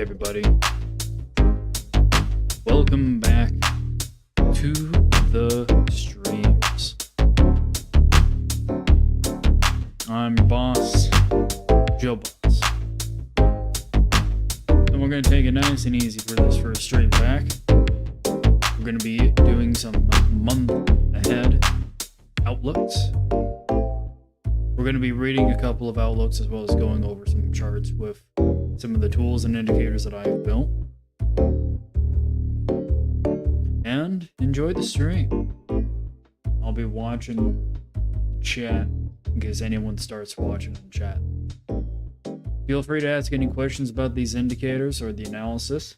everybody. Welcome back to the streams. I'm your boss, Joe Boss. And we're going to take it nice and easy for this first stream back. We're going to be doing some month ahead outlooks. We're going to be reading a couple of outlooks as well as going over some charts with some of the tools and indicators that I have built. And enjoy the stream. I'll be watching chat in case anyone starts watching in chat. Feel free to ask any questions about these indicators or the analysis.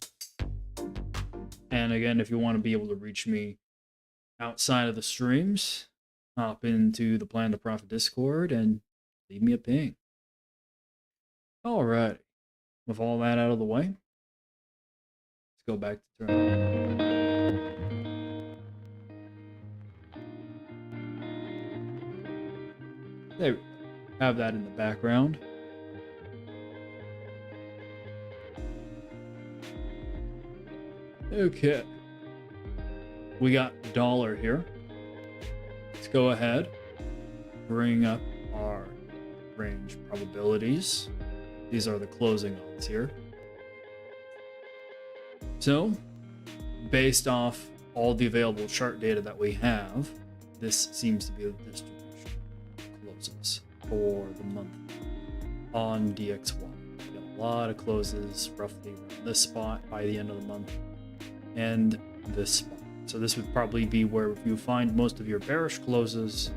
And again, if you want to be able to reach me outside of the streams, hop into the Plan to Profit Discord and leave me a ping. Alright, with all that out of the way, let's go back to turn. There we go. Have that in the background. Okay. We got dollar here. Let's go ahead, bring up our range probabilities. These are the closing odds here. So, based off all the available chart data that we have, this seems to be the distribution closes for the month on DXY. We got a lot of closes roughly around this spot by the end of the month and this spot. So this would probably be where you find most of your bearish closes,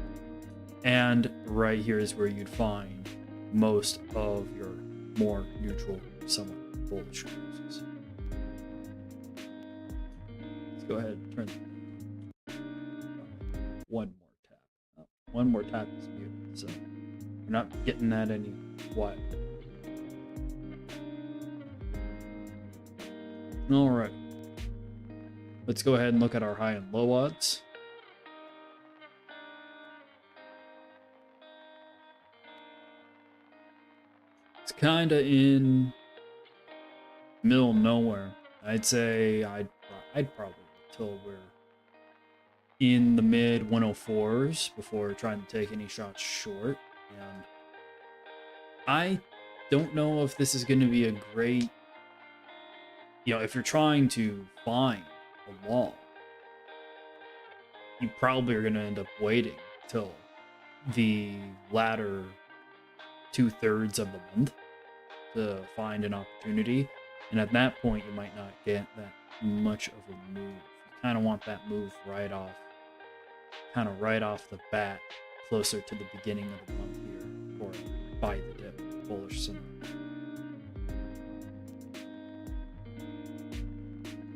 and right here is where you'd find most of your more neutral, somewhat bullish closes. Let's go ahead and turn one more tap. Oh, one more tap is muted, so we're not getting that any quiet. All right. Let's go ahead and look at our high and low odds. It's kind of in middle of nowhere. I'd say I'd probably until we're in the mid 104s before trying to take any shots short. And I don't know if this is going to be a great, if you're trying to find a wall, you probably are going to end up waiting till the latter 2/3 of the month to find an opportunity. And at that point, you might not get that much of a move. You kind of want that move right off the bat, closer to the beginning of the month here, or buy the dip bullish scenario.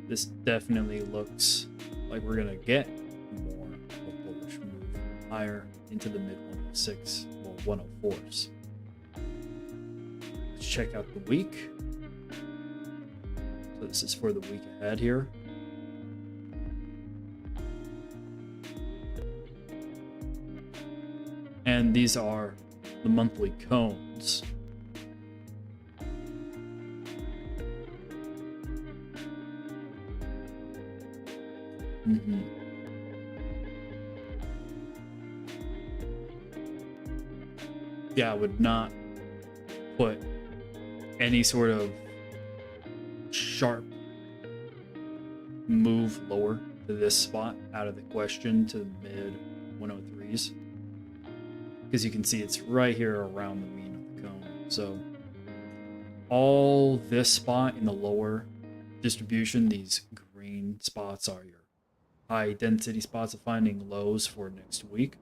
This definitely looks like we're gonna get more of a bullish move higher into the mid 106, well 104s. Let's check out the week. So this is for the week ahead here. And these are the monthly cones. Yeah, I would not put any sort of sharp move lower to this spot out of the question to the mid 103s, because you can see it's right here around the mean of the cone. So all this spot in the lower distribution, these green spots are your high density spots of finding lows for next week.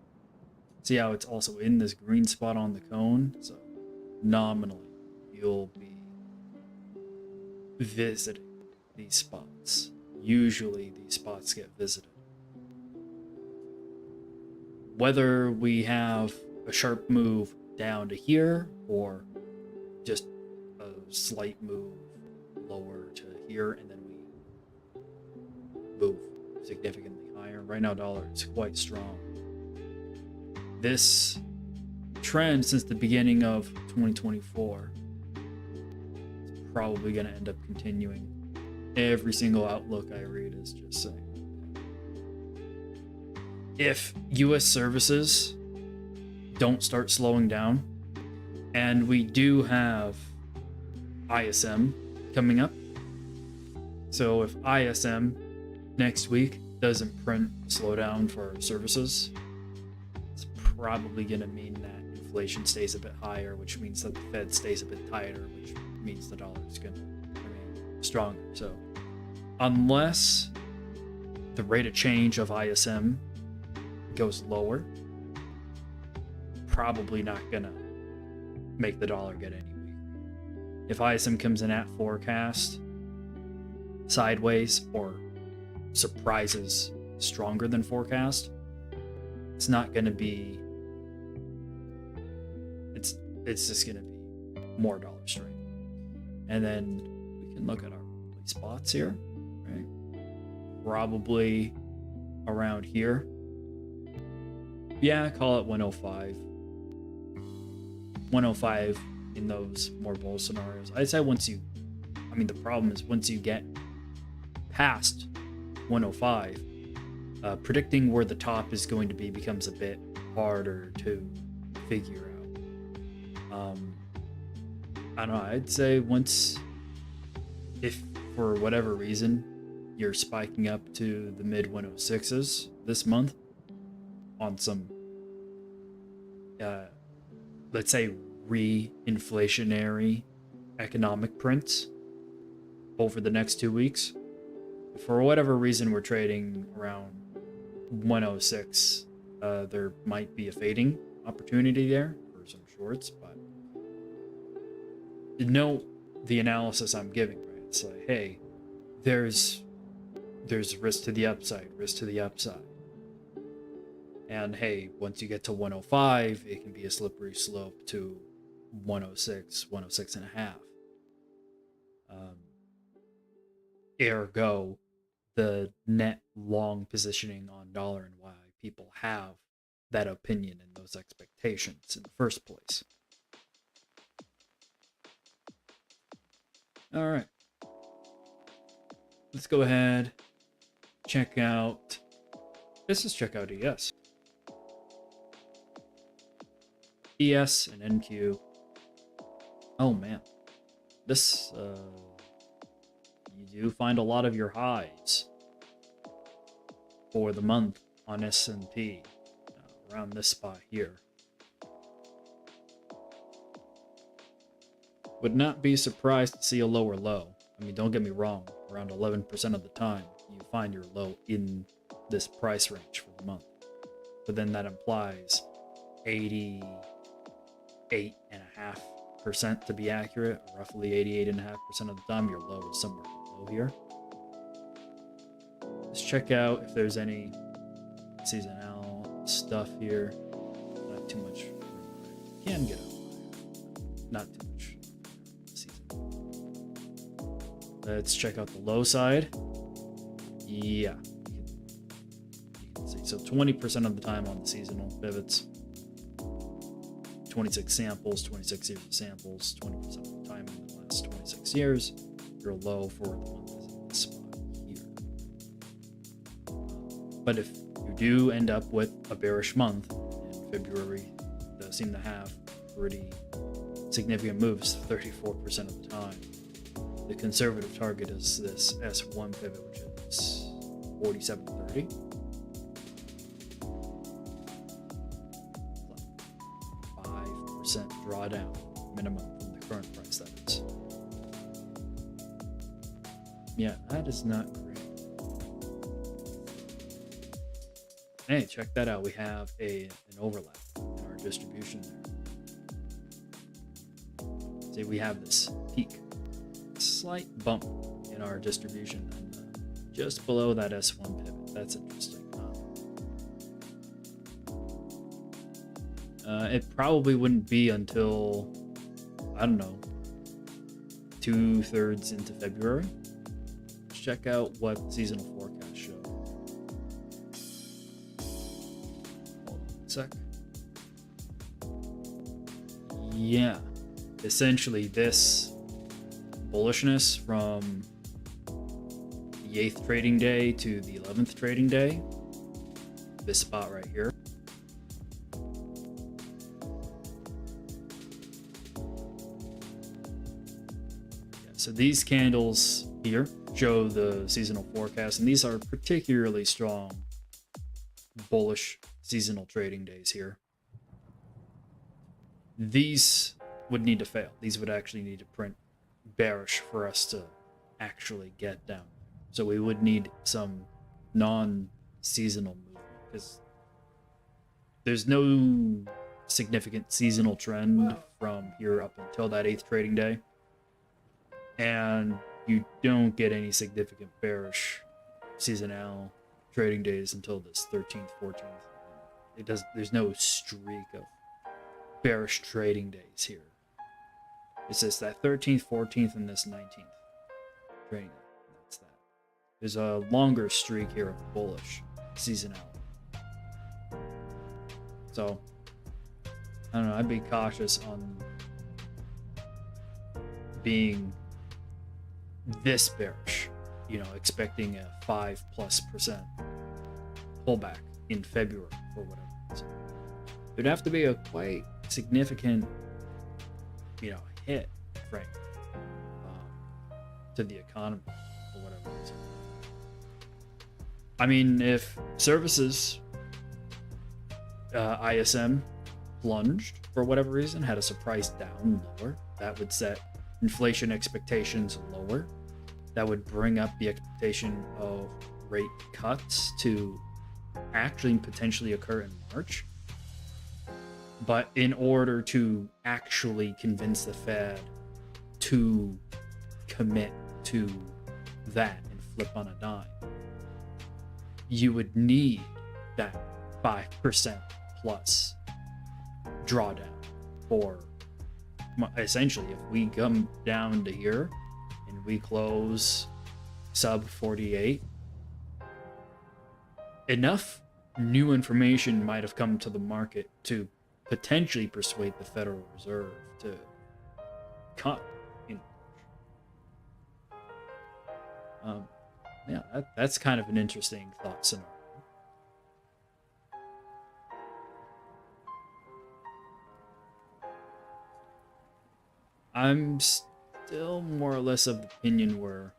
See how it's also in this green spot on the cone? So nominally, you'll be visiting these spots. Usually these spots get visited. Whether we have a sharp move down to here or just a slight move lower to here and then we move significantly higher. Right now, dollar is quite strong. This trend since the beginning of 2024 is probably going to end up continuing. Every single outlook I read is just saying, if US services don't start slowing down, and we do have ISM coming up, so if ISM next week doesn't print a slowdown for services, it's probably going to mean that inflation stays a bit higher, which means that the Fed stays a bit tighter, which means the dollar is going to remain stronger. So unless the rate of change of ISM goes lower, probably not going to make the dollar get any weaker. If ISM comes in at forecast sideways or surprises stronger than forecast, it's not going to be, it's just going to be more dollar strength. And then we can look at our spots here, right? Probably around here. Yeah, call it 105. 105 in those more bull scenarios. I'd say the problem is once you get past 105, predicting where the top is going to be becomes a bit harder to figure out. I don't know, I'd say if for whatever reason you're spiking up to the mid 106s this month on some, let's say, re-inflationary economic prints over the next 2 weeks, for whatever reason we're trading around 106, there might be a fading opportunity there for some shorts, but note the analysis I'm giving, right? It's like, hey, there's risk to the upside, and hey, once you get to 105, it can be a slippery slope to 106 and a half. Ergo, the net long positioning on dollar and why people have that opinion and those expectations in the first place. All right. Let's go ahead, check out ES. ES and NQ. Oh man, this you do find a lot of your highs for the month on S&P around this spot here. Would not be surprised to see a lower low. I mean, don't get me wrong, around 11% of the time, you find your low in this price range for the month. But then that implies 88.5% to be accurate, roughly 88.5% of the time, your low is somewhere below here. Let's check out if there's any seasonal stuff here. Not too much. Can get out. Not too much. Let's check out the low side. Yeah. You can see. So 20% of the time on the seasonal pivots. 26 samples, 26 years of samples, 20% of the time in the last 26 years. Your low for the month is in this spot here. But if you do end up with a bearish month in February, does seem to have pretty significant moves 34% of the time. The conservative target is this S1 pivot, which is 47.30. 5% drawdown minimum from the current price, that is. Yeah, that is not great. Hey, check that out. We have an overlap in our distribution there. See, we have this peak, slight bump in our distribution, and just below that S1 pivot. That's interesting. It probably wouldn't be until, I don't know, 2/3 into February. Let's check out what seasonal forecasts show. Hold on a sec. Yeah, essentially this bullishness from the 8th trading day to the 11th trading day, this spot right here, so these candles here show the seasonal forecast, and these are particularly strong bullish seasonal trading days here. These would need to fail. These would actually need to print bearish for us to actually get down. So we would need some non-seasonal movement, because there's no significant seasonal trend from here up until that 8th trading day. And you don't get any significant bearish seasonal trading days until this 13th, 14th. There's no streak of bearish trading days here. It's just that 13th, 14th, and this 19th trading day. That's that. There's a longer streak here of bullish seasonality. So, I don't know, I'd be cautious on being this bearish, expecting a 5+% pullback in February for whatever reason. There'd have to be a quite significant, hit, frankly, to the economy for whatever reason. I mean, if services, ISM plunged for whatever reason, had a surprise down lower, that would set inflation expectations lower. That would bring up the expectation of rate cuts to actually potentially occur in March. But in order to actually convince the Fed to commit to that and flip on a dime, you would need that 5% plus drawdown. For essentially, if we come down to here and we close sub 48, enough new information might have come to the market to potentially persuade the Federal Reserve to cut in March. That's kind of an interesting thought scenario. I'm still more or less of the opinion we're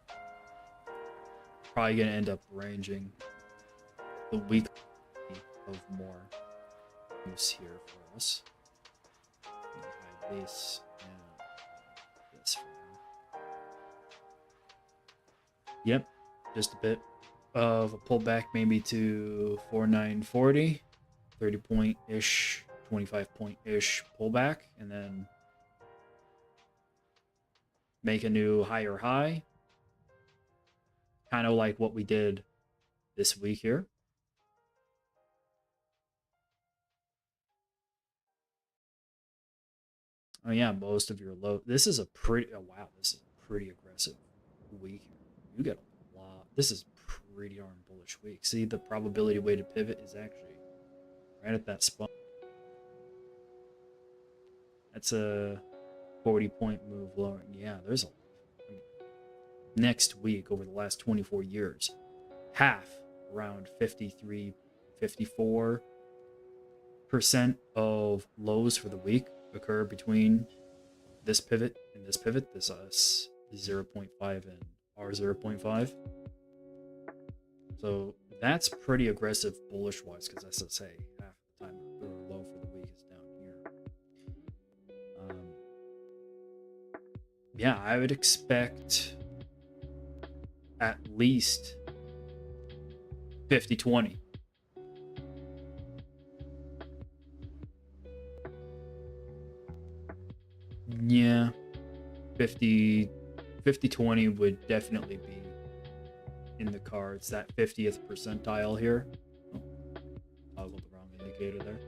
probably going to end up ranging the week of more use here for us. We have this and Yep, just a bit of a pullback, maybe to 4940, 30 point ish, 25 point ish pullback, and then make a new higher high, kind of like what we did this week here. Oh yeah, most of your low. This is a pretty. Oh wow, this is a pretty aggressive week. You get a lot. This is pretty darn bullish week. See, the probability weighted pivot is actually right at that spot. That's a 40-point move lower. Yeah, there's a. I mean, next week over the last 24 years, half around 53, 54% of lows for the week occur between this pivot and this pivot, this 0.5 and R0.5. So that's pretty aggressive bullish wise, because as I say, half the time the low for the week is down here. Yeah, I would expect at least 50-20. Yeah, 50-20 would definitely be in the cards. That 50th percentile here. Oh, toggled the wrong indicator there.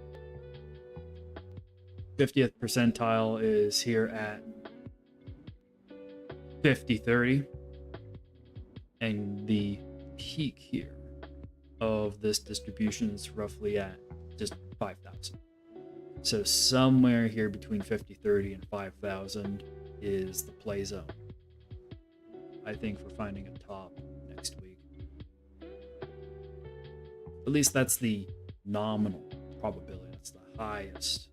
50th percentile is here at 50-30, and the peak here of this distribution is roughly at just 5,000. So somewhere here between 50-30 and 5,000 is the play zone, I think, for finding a top next week. At least that's the nominal probability. That's the highest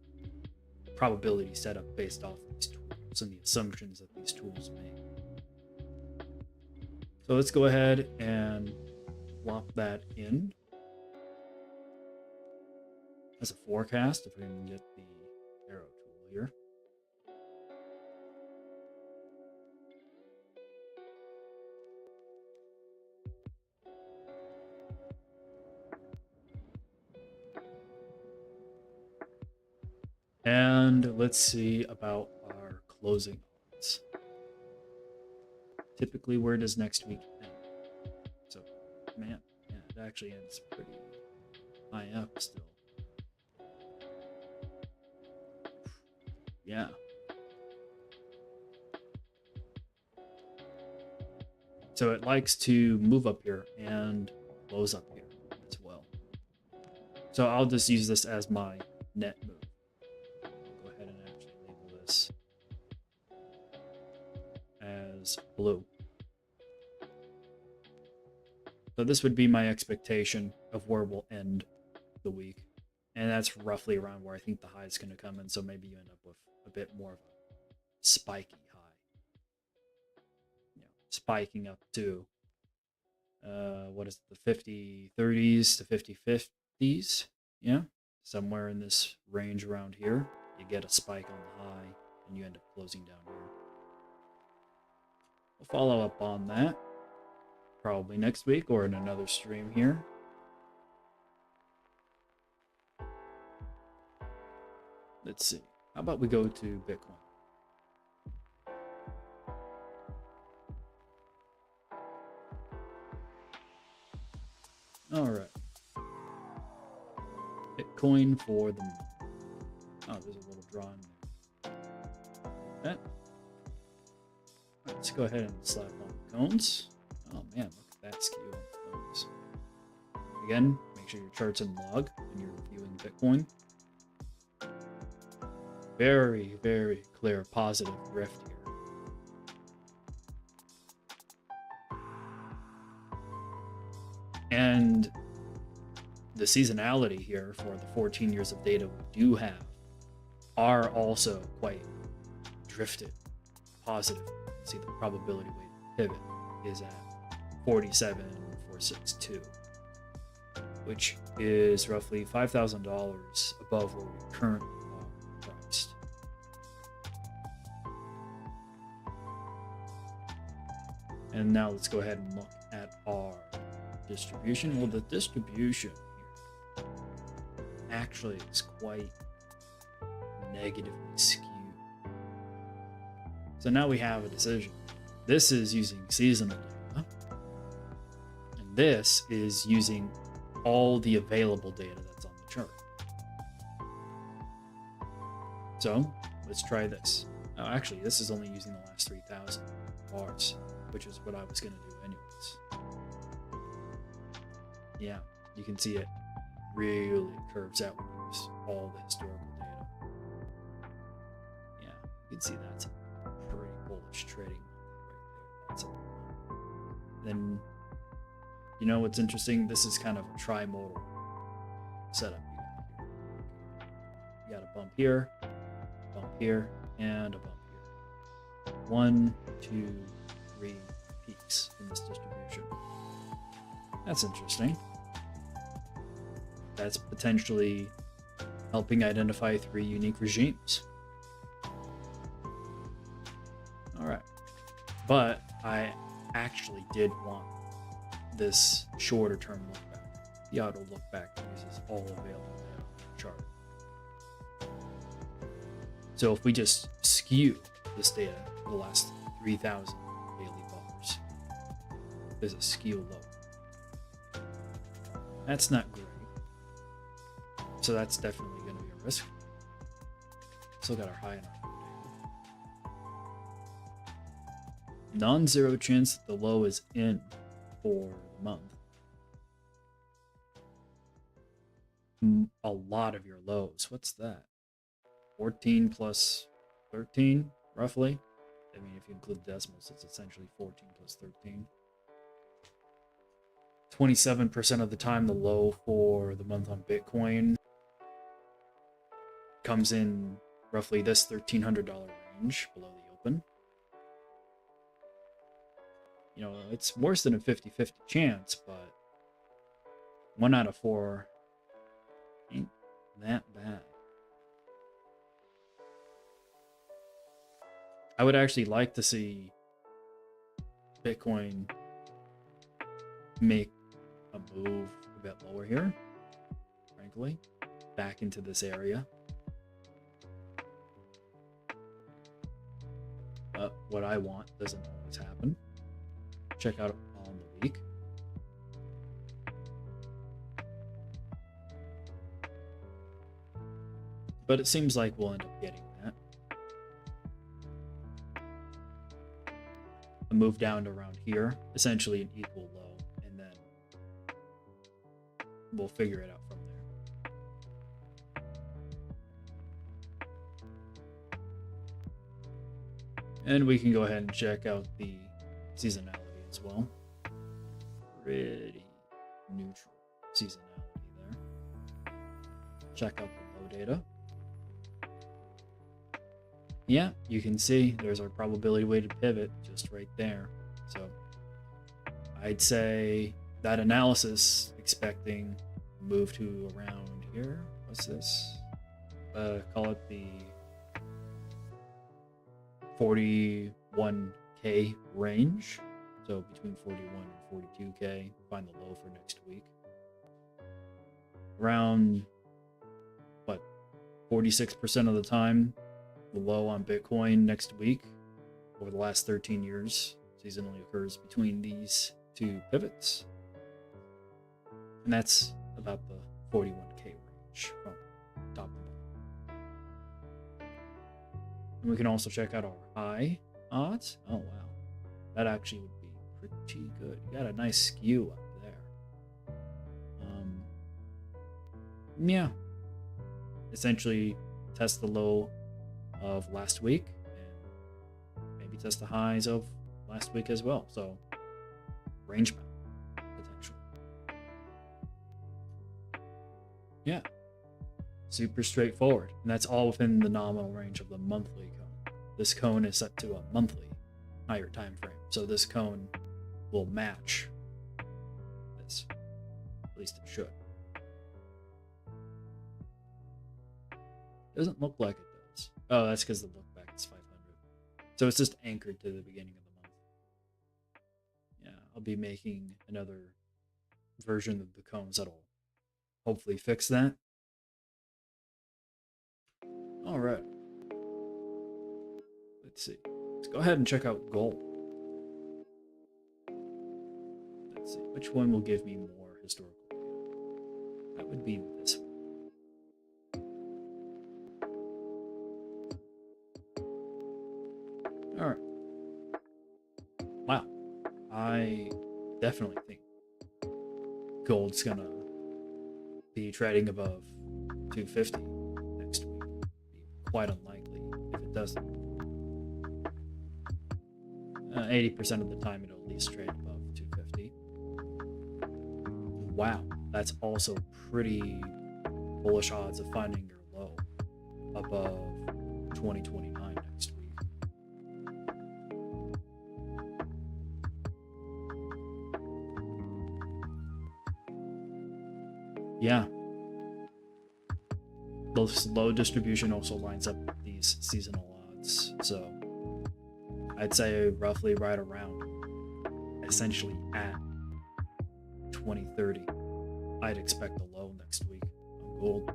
probability setup based off these tools and the assumptions that these tools make. So let's go ahead and plop that in as a forecast if we can get the arrow tool here. And let's see about our closing odds. Typically, where does next week end? So, man, yeah, it actually ends pretty high up still. Yeah. So it likes to move up here and close up here as well. So I'll just use this as my net move. I'll go ahead and actually label this as blue. So this would be my expectation of where we'll end the week. And that's roughly around where I think the high is going to come in. So maybe you end up with a bit more of a spiky high. You know, spiking up to, what is it, the 50-30s to 50-50s? Yeah, somewhere in this range around here. You get a spike on the high and you end up closing down here. We'll follow up on that probably next week or in another stream here. Let's see. How about we go to Bitcoin? All right. Bitcoin for the month. Oh, there's a little draw in there. That. Right, let's go ahead and slap on the cones. Oh man, look at that skew on the cones. Again, make sure your chart's in log when you're viewing Bitcoin. Very, very clear positive drift here. And the seasonality here for the 14 years of data we do have are also quite drifted positive. See, the probability weighted pivot is at 47,462, which is roughly $5,000 above where we currently are priced. And now let's go ahead and look at our distribution. Well, the distribution here actually is quite negatively skewed. So now we have a decision. This is using seasonal data, and this is using all the available data that's on the chart. So let's try this. Oh, actually, this is only using the last 3,000 bars, which is what I was going to do anyways. Yeah, you can see it really curves out when you use all the historical data. Yeah, you can see that's a pretty bullish trading right there. That's then, you know what's interesting? This is kind of a trimodal setup. You got a bump here, and a bump here. 1, 2, 3 peaks in this distribution. That's interesting. That's potentially helping identify 3 unique regimes. All right. But I actually did want this shorter term look back. The auto look back uses all available data on the chart. So if we just skew this data the last 3,000 daily bars, there's a skew low. That's not great. So that's definitely going to be a risk. Still got our high in our data. Non-zero chance that the low is in for the month. A lot of your lows. What's that? 14 plus 13, roughly. I mean, if you include decimals, it's essentially 14 plus 13. 27% of the time, the low for the month on Bitcoin comes in roughly this $1,300 range below the open. You know, it's worse than a 50-50 chance, but 1 out of 4 ain't that bad. I would actually like to see Bitcoin make a move a bit lower here, frankly, back into this area. But what I want doesn't always happen. Check out on the week. But it seems like we'll end up getting that. A move down to around here, essentially an equal low, and then we'll figure it out from there. And we can go ahead and check out the seasonality as well. Pretty neutral seasonality there. Check out the low data. Yeah, you can see there's our probability weighted pivot just right there. So I'd say that analysis expecting move to around here. What's this? Call it the 41K range. So between 41 and 42K, find the low for next week. Around, what, 46% of the time, the low on Bitcoin next week over the last 13 years seasonally occurs between these two pivots. And that's about the 41K range from top to bottom. And we can also check out our high odds. Oh, wow. That actually would be pretty good. You got a nice skew up there. Yeah. Essentially, test the low of last week and maybe test the highs of last week as well. So range bound potential. Yeah, super straightforward, and that's all within the nominal range of the monthly cone. This cone is set to a monthly higher time frame, so this cone will match this. At least it should. Doesn't look like it does. Oh, that's because the look back is 500. So it's just anchored to the beginning of the month. I'll be making another version of the cones that'll hopefully fix that. All right. Let's see. Let's go ahead and check out gold. Let's see. Which one will give me more historical data? That would be this one. All right. Wow. I definitely think gold's gonna be trading above 250 next week. Be quite unlikely if it doesn't. 80% of the time it'll at least trade above 250. Wow, that's also pretty bullish odds of finding your low above 2029 next week. Yeah. The slow distribution also lines up with these seasonal odds. So I'd say roughly right around, essentially at 2030. I'd expect a low next week on gold.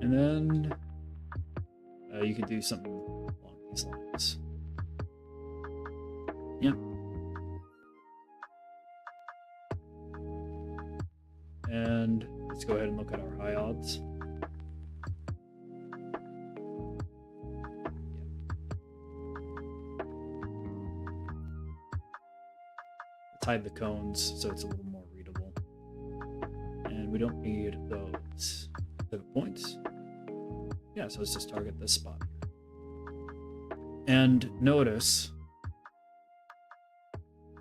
And then you could do something along these lines. Yeah. And let's go ahead and look at our high odds. Let's hide the cones so it's a little more readable. And we don't need those pivot points. Yeah, so let's just target this spot here. And notice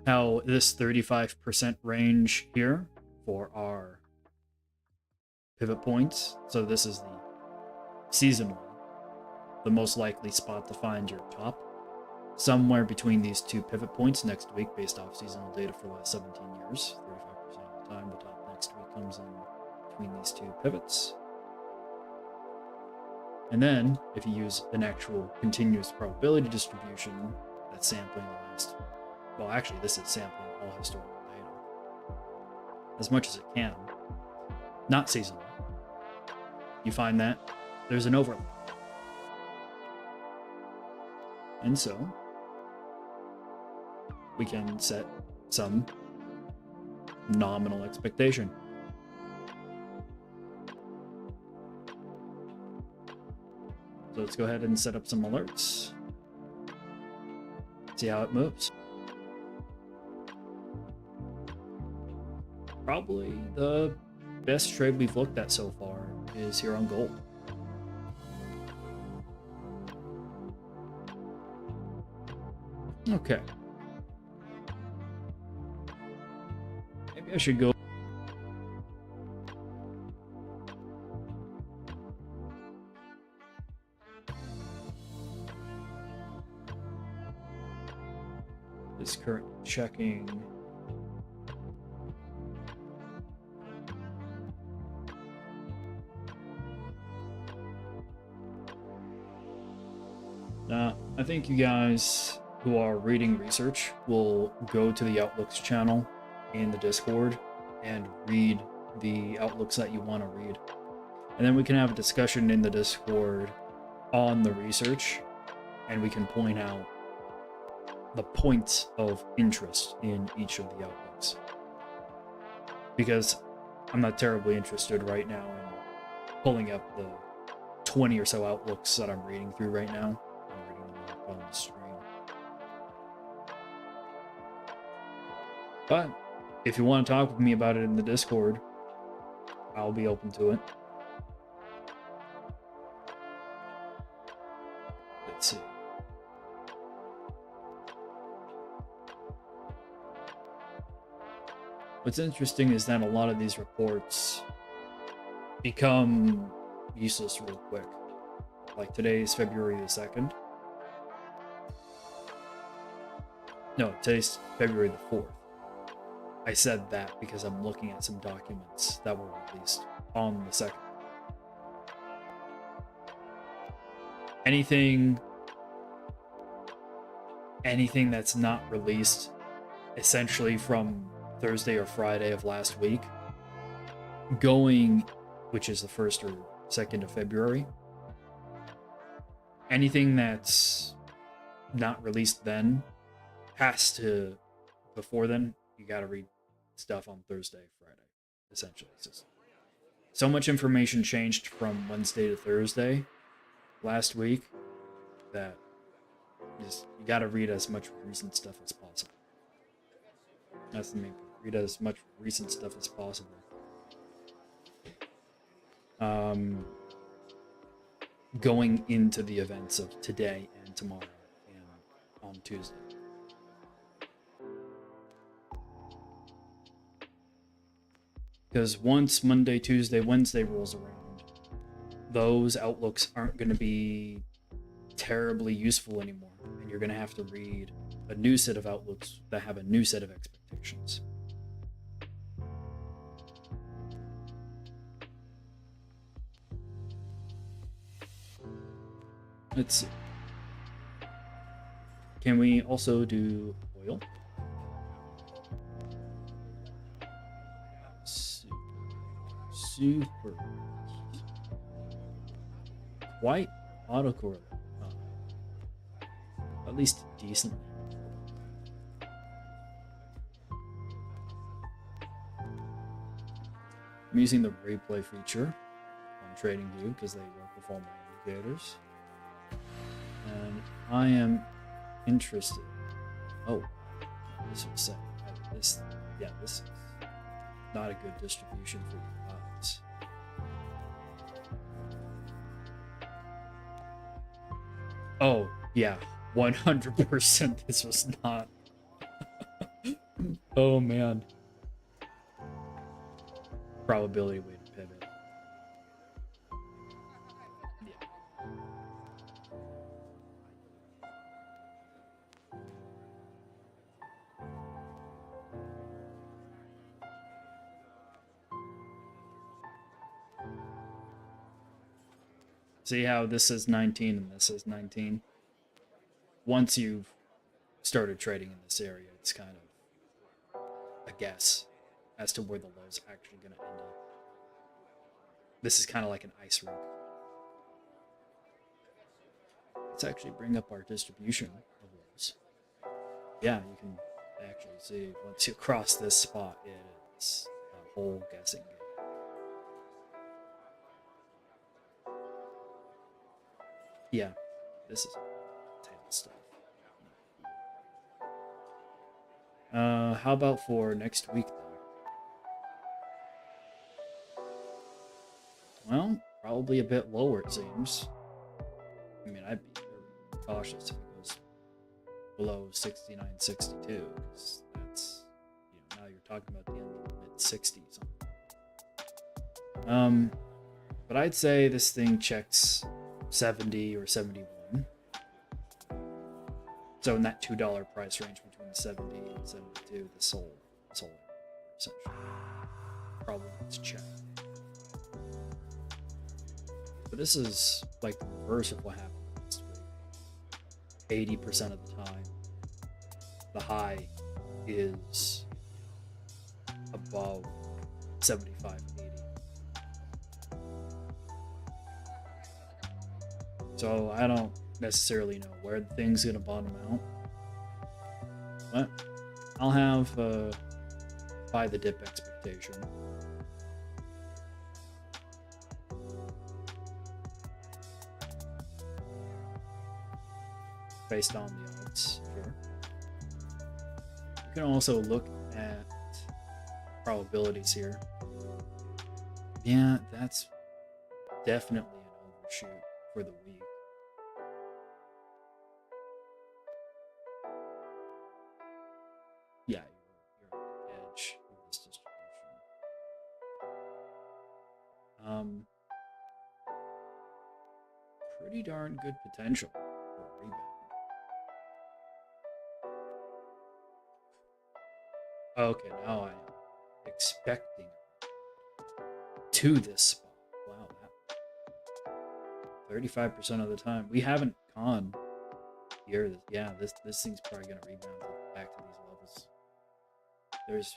how this 35% range here for our pivot points. So this is the seasonal, the most likely spot to find your top. Somewhere between these two pivot points next week based off seasonal data for the last 17 years. 35% of the time, the top next week comes in between these two pivots. And then, if you use an actual continuous probability distribution that's sampling the last, well, actually, this is sampling all historical data as much as it can, not seasonal. You find that there's an overlap. And so, we can set some nominal expectation. So let's go ahead and set up some alerts. See how it moves. Probably the best trade we've looked at so far is here on gold. Okay. Maybe I should go. Is currently checking. I think you guys who are reading research will go to the Outlooks channel in the Discord and read the outlooks that you want to read. And then we can have a discussion in the Discord on the research, and we can point out the points of interest in each of the outlooks. Because I'm not terribly interested right now in pulling up the 20 or so outlooks that I'm reading through right now. I'm reading them up on the stream. But if you want to talk with me about it in the Discord, I'll be open to it. Let's see. What's interesting is that a lot of these reports become useless real quick. Like today is February the 2nd. No, today's February the 4th. I said that because I'm looking at some documents that were released on the 2nd. Anything that's not released essentially from Thursday or Friday of last week, going, which is the 1st or 2nd of February, anything that's not released then has to, before then, you got to read stuff on Thursday, Friday, essentially. It's just, so much information changed from Wednesday to Thursday last week that just, you got to read as much recent stuff as possible. That's the main point. Read as much recent stuff as possible. Going into the events of today and tomorrow and on Tuesday. Because once Monday, Tuesday, Wednesday rolls around, those outlooks aren't going to be terribly useful anymore. And you're going to have to read a new set of outlooks that have a new set of expectations. Let's see. Can we also do oil? Super. Quite autocorrelate. Oh. At least decently. I'm using the replay feature on TradingView because they work with all my indicators. And I am interested. Oh, this was set. This is not a good distribution for your eyes. Oh, yeah, 100% this was not. Oh, man. Probability way to pivot. Yeah. See how this is 19 and this is 19? Once you've started trading in this area, it's kind of a guess as to where the low's actually going to end up. This is kind of like an ice rink. Let's actually bring up our distribution of lows. Yeah, you can actually see once you cross this spot, it's a whole guessing game. Yeah, this is tail stuff. How about for next week, though? Well, probably a bit lower, it seems. I mean, I'd be very cautious if it goes below 69.62, because that's, now you're talking about the end of the mid-60s. But I'd say this thing checks 70 or 71. So in that $2 price range between 70 and 72, the soul essentially probably needs to check. But this is like the reverse of what happened last week. 80% of the time, the high is above 75 and 80. So I don't necessarily know where the thing's gonna bottom out, but I'll have buy the dip expectation. Based on the odds, sure. You can also look at probabilities here. Yeah, that's definitely an overshoot for the week. Yeah, you're on the edge of this distribution. Pretty darn good potential for a rebound. Okay, now I expecting to this spot. Wow, that 35% of the time. We haven't gone here. Yeah, this thing's probably gonna rebound back to these levels. There's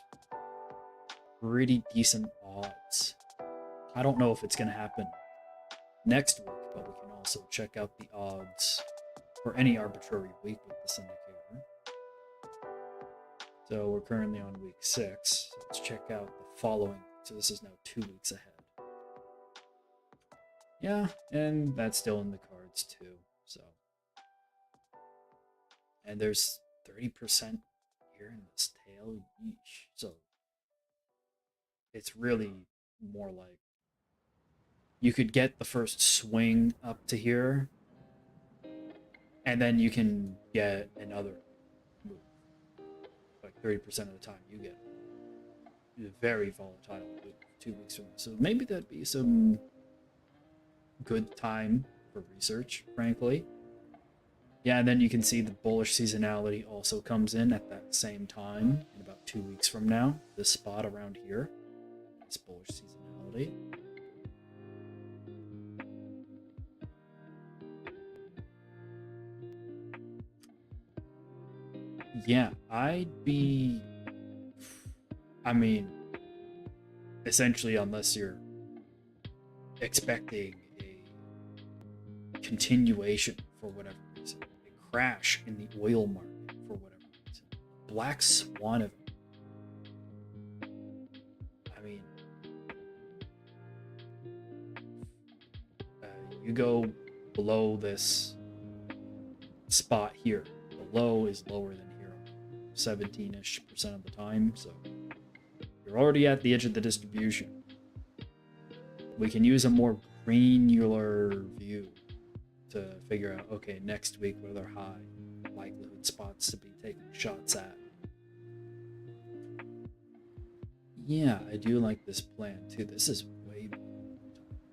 pretty decent odds. I don't know if it's gonna happen next week, but we can also check out the odds for any arbitrary week with this indicator. So we're currently on week 6. So let's check out the following. So this is now 2 weeks ahead. Yeah, and that's still in the cards too. So, and there's 30% here in this tail. Yeesh. So it's really more like you could get the first swing up to here, and then you can get another move. Like 30% of the time, you get a very volatile move 2 weeks from now. So maybe that'd be some good time for research, frankly. Yeah, and then you can see the bullish seasonality also comes in at that same time in about 2 weeks from now. This spot around here, this bullish seasonality. Yeah, I mean, essentially, unless you're expecting a continuation for whatever reason, a crash in the oil market for whatever reason, black swan event. I mean, you go below this spot here. The low is lower than here, 17-ish% of the time, so you're already at the edge of the distribution. We can use a more granular view to figure out, okay, next week, what are their high likelihood spots to be taking shots at? Yeah, I do like this plan too. This is way more.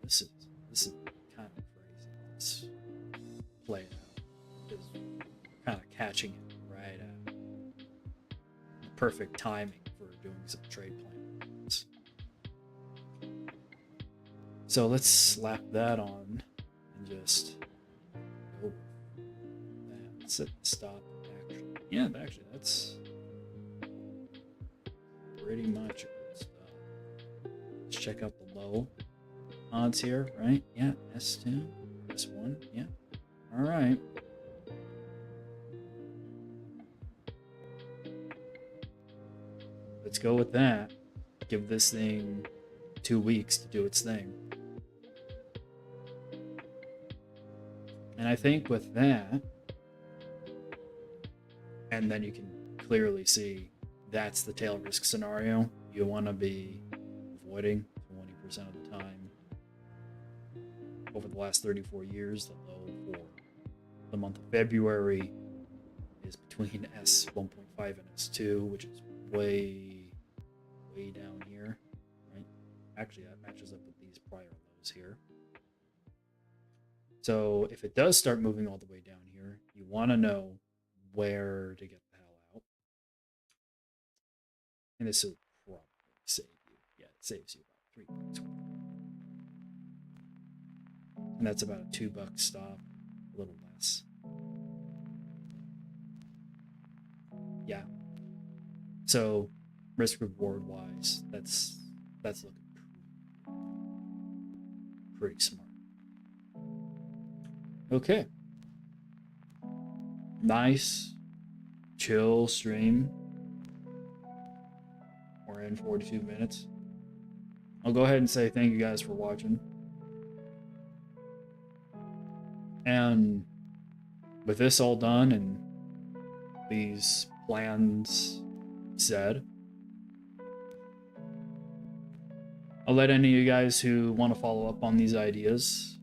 This is kind of crazy. Let's play it out. Because we're kind of catching it right at perfect timing for doing some trade plans. So let's slap that on and just go with that. Let's set the stop actually. Yeah, actually that's pretty much good stuff. Let's check out the low odds here, right? Yeah, S2, S1, yeah. All right. Let's go with that. Give this thing 2 weeks to do its thing. And I think with that, and then you can clearly see that's the tail risk scenario you want to be avoiding 20% of the time. Over the last 34 years, the low for the month of February is between S1.5 and S2, which is way down here, right? Actually, that matches up with these prior lows here. So if it does start moving all the way down here, you want to know where to get the hell out. And this will probably save you. Yeah, it saves you about 3 bucks. And that's about a $2 stop, a little less. Yeah. So risk reward wise, that's looking pretty smart. Okay. Nice, chill stream. We're in 42 minutes. I'll go ahead and say thank you guys for watching. And with this all done and these plans said, I'll let any of you guys who want to follow up on these ideas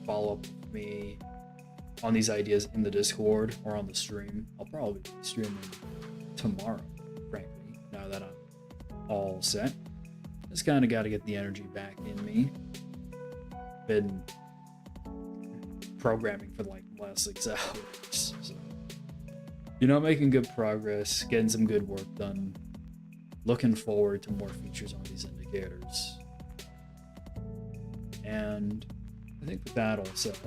follow up with me on these ideas in the Discord or on the stream. I'll probably be streaming tomorrow, frankly, now that I'm all set. Just kind of got to get the energy back in me. Been programming for like the last 6 hours. So, making good progress, getting some good work done. looking forward to more features on these indicators. And I think with that all said,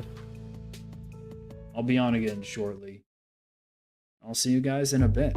I'll be on again shortly. I'll see you guys in a bit.